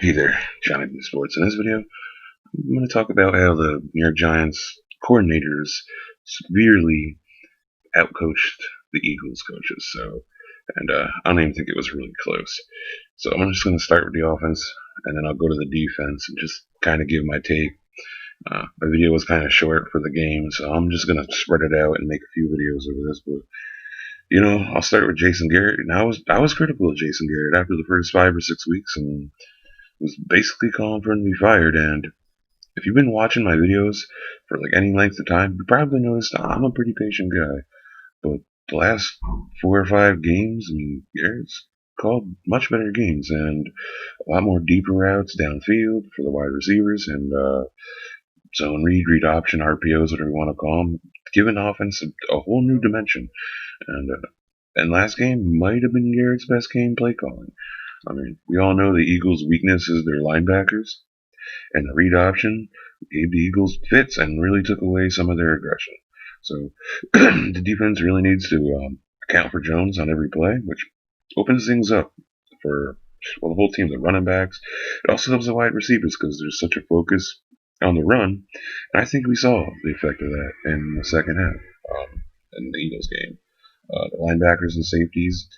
Hey there, Jonathan Sports. In this video, I'm going to talk about how the New York Giants coordinators severely outcoached the Eagles coaches. I don't even think it was really close. So I'm just going to start with the offense, and then I'll go to the defense and just kind of give my take. My video was kind of short for the game, so I'm just going to spread it out and make a few videos over this. But I'll start with Jason Garrett, and I was critical of Jason Garrett after the first 5 or 6 weeks, and was basically calling for him to be fired. And if you've been watching my videos for like any length of time, you probably noticed I'm a pretty patient guy. But the last 4 or 5 games, I mean, Garrett's called much better games and a lot more deeper routes downfield for the wide receivers and zone read option, RPOs, whatever you want to call them, giving offense a whole new dimension. And last game might have been Garrett's best game play calling. I mean, we all know the Eagles' weakness is their linebackers, and the read option gave the Eagles fits and really took away some of their aggression. So the defense really needs to account for Jones on every play, which opens things up for the whole team, the running backs. It also helps the wide receivers because there's such a focus on the run, and I think we saw the effect of that in the second half in the Eagles game. The linebackers and safeties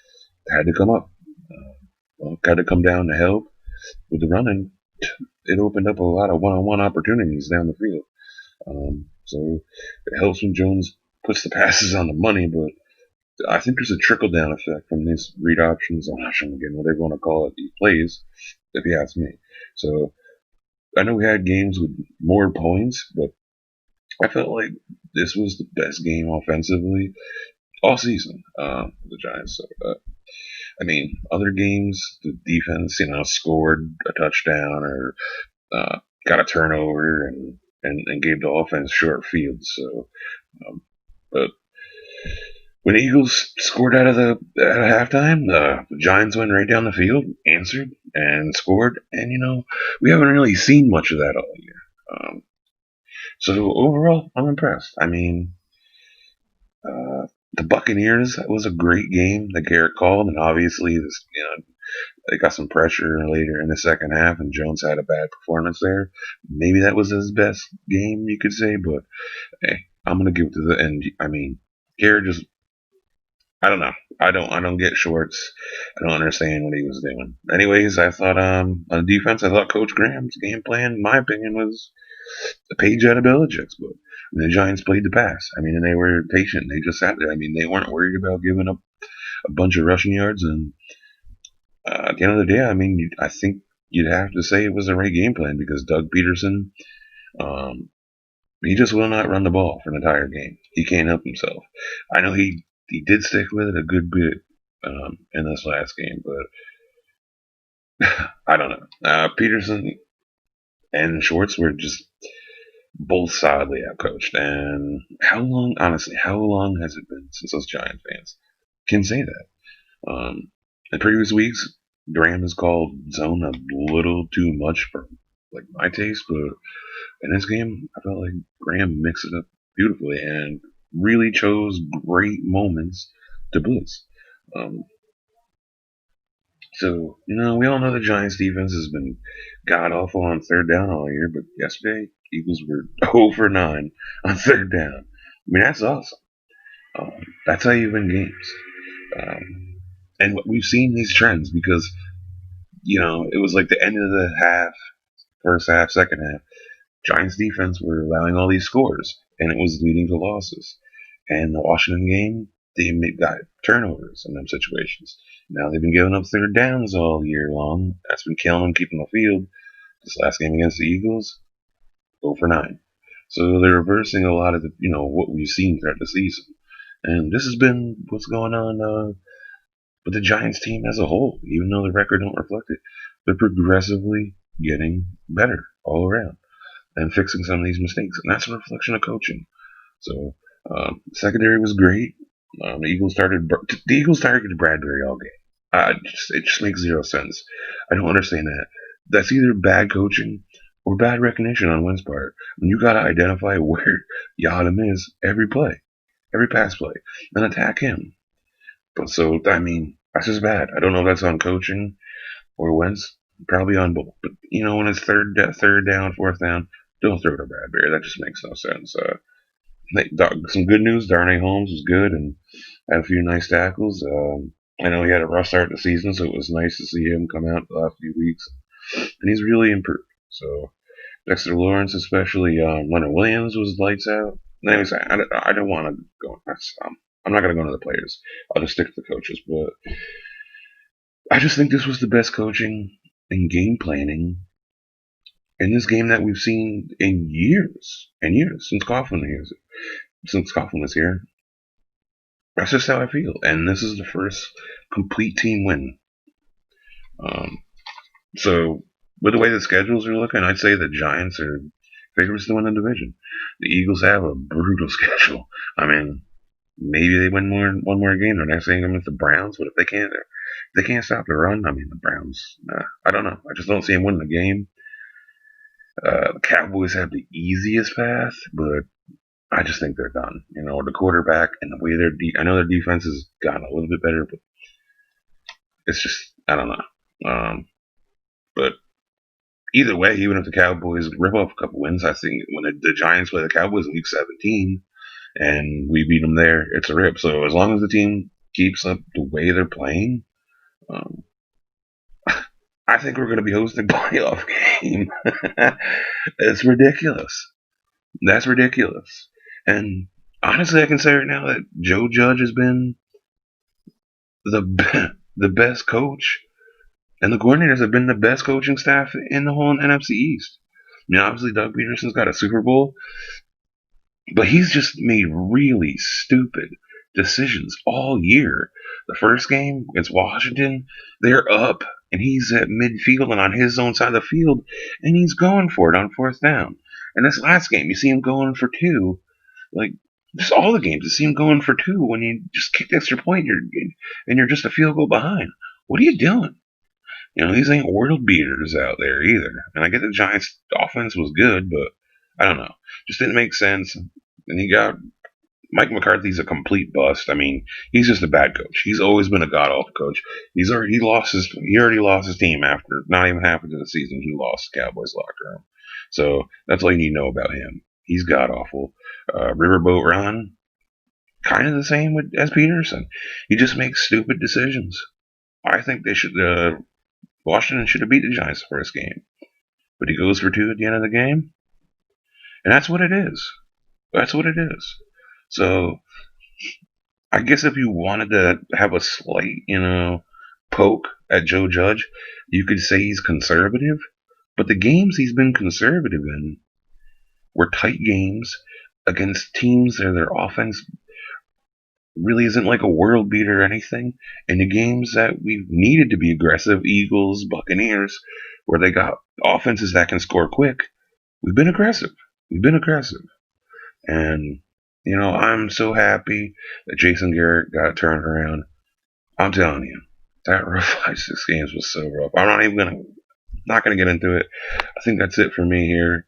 had to come up. Got to come down to help with the running. It opened up a lot of one-on-one opportunities down the field. So it helps when Jones puts the passes on the money, but I think there's a trickle-down effect from these read options, option again, whatever you want to call it, these plays, if you ask me. So I know we had games with more points, but I felt like this was the best game offensively all season for the Giants. So I mean, other games, the defense, scored a touchdown or got a turnover and gave the offense short fields. So, but when the Eagles scored out of halftime, the Giants went right down the field, answered, and scored. And we haven't really seen much of that all year. So overall, I'm impressed. I mean, the Buccaneers was a great game that Garrett called, and obviously they got some pressure later in the second half, and Jones had a bad performance there. Maybe that was his best game, you could say, but hey, I'm gonna give it to the end. I mean, Garrett just, I don't know. I don't get shorts. I don't understand what he was doing. Anyways, I thought on defense, I thought Coach Graham's game plan, in my opinion, was a page out of Belichick's book. And the Giants played the pass. I mean, and they were patient. They just sat there. I mean, they weren't worried about giving up a bunch of rushing yards. And at the end of the day, I mean, I think you'd have to say it was the right game plan because Doug Peterson, um, he just will not run the ball for an entire game. He can't help himself. I know he did stick with it a good bit in this last game, but I don't know. Peterson and Schwartz were just both solidly outcoached. And honestly, how long has it been since those Giant fans can say that? In previous weeks, Graham has called zone a little too much for like my taste, but in this game, I felt like Graham mixed it up beautifully and really chose great moments to blitz. Um, we all know the Giants defense has been god awful on third down all year, but yesterday, Eagles were 0 for 9 on third down. I mean, that's awesome. That's how you win games. And we've seen these trends because, it was like the end of the half, first half, second half. Giants defense were allowing all these scores, and it was leading to losses. And the Washington game, they got turnovers in them situations. Now they've been giving up third downs all year long. That's been killing them, keeping the field. This last game against the Eagles, 0 for 9. So they're reversing a lot of what we've seen throughout the season. And this has been what's going on with the Giants team as a whole, even though the record don't reflect it. They're progressively getting better all around and fixing some of these mistakes. And that's a reflection of coaching. So secondary was great. The Eagles targeted Bradbury all game. It just makes zero sense. I don't understand that. That's either bad coaching or bad recognition on Wynn's part. When you got to identify where Yadam is every play, every pass play, and attack him. But so, I mean, that's just bad. I don't know if that's on coaching or Wentz. probably on both. But when it's third down, fourth down, don't throw to Bradbury. That just makes no sense. Some good news. Darnay Holmes was good and had a few nice tackles. I know he had a rough start to the season, so it was nice to see him come out the last few weeks, and he's really improved. So Dexter Lawrence, especially Leonard Williams, was lights out. Anyways, I don't want to go. I'm not going to go into the players. I'll just stick to the coaches. But I just think this was the best coaching and game planning in this game that we've seen in years and years since Coughlin was here. That's just how I feel, and this is the first complete team win. So with the way the schedules are looking, I'd say the Giants are favorites to win the division. The Eagles have a brutal schedule. I mean, maybe they win one more game. They're next game against the Browns, but if they can't stop the run. I mean, the Browns. I don't know. I just don't see them winning the game. The Cowboys have the easiest path, but I just think they're done. The quarterback and the way I know their defense has gotten a little bit better, but it's just I don't know. But either way, even if the Cowboys rip off a couple wins, I think when the Giants play the Cowboys in Week 17 and we beat them there, it's a rip. So as long as the team keeps up the way they're playing, I think we're going to be hosting a playoff game. It's ridiculous. That's ridiculous. And honestly, I can say right now that Joe Judge has been the best coach, and the coordinators have been the best coaching staff in the whole NFC East. Obviously, Doug Peterson's got a Super Bowl, but he's just made really stupid decisions all year. The first game against Washington, they're up, and he's at midfield and on his own side of the field, and he's going for it on fourth down. And this last game, you see him going for two. Like, just all the games, you see him going for two when you just kick the extra point and you're just a field goal behind. What are you doing? These ain't world beaters out there either. And I get the Giants' offense was good, but I don't know. Just didn't make sense. And you got Mike McCarthy's a complete bust. I mean, he's just a bad coach. He's always been a god awful coach. He already lost his team after not even half of the season. He lost the Cowboys locker room. So that's all you need to know about him. He's god awful. Riverboat Ron, kind of the same as Peterson. He just makes stupid decisions. I think they should. Washington should have beat the Giants the first game, but he goes for two at the end of the game, and that's what it is. That's what it is. So I guess if you wanted to have a slight, poke at Joe Judge, you could say he's conservative. But the games he's been conservative in were tight games against teams that their offense really isn't like a world beater or anything. And the games that we've needed to be aggressive, Eagles, Buccaneers, where they got offenses that can score quick, we've been aggressive. We've been aggressive. And, I'm so happy that Jason Garrett got turned around. I'm telling you, that rough 5-6 games was so rough. I'm not gonna get into it. I think that's it for me here.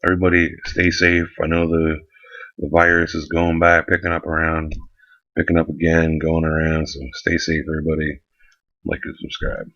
Everybody stay safe. I know the virus is going back, picking up again, going around. So stay safe, everybody. Like and subscribe.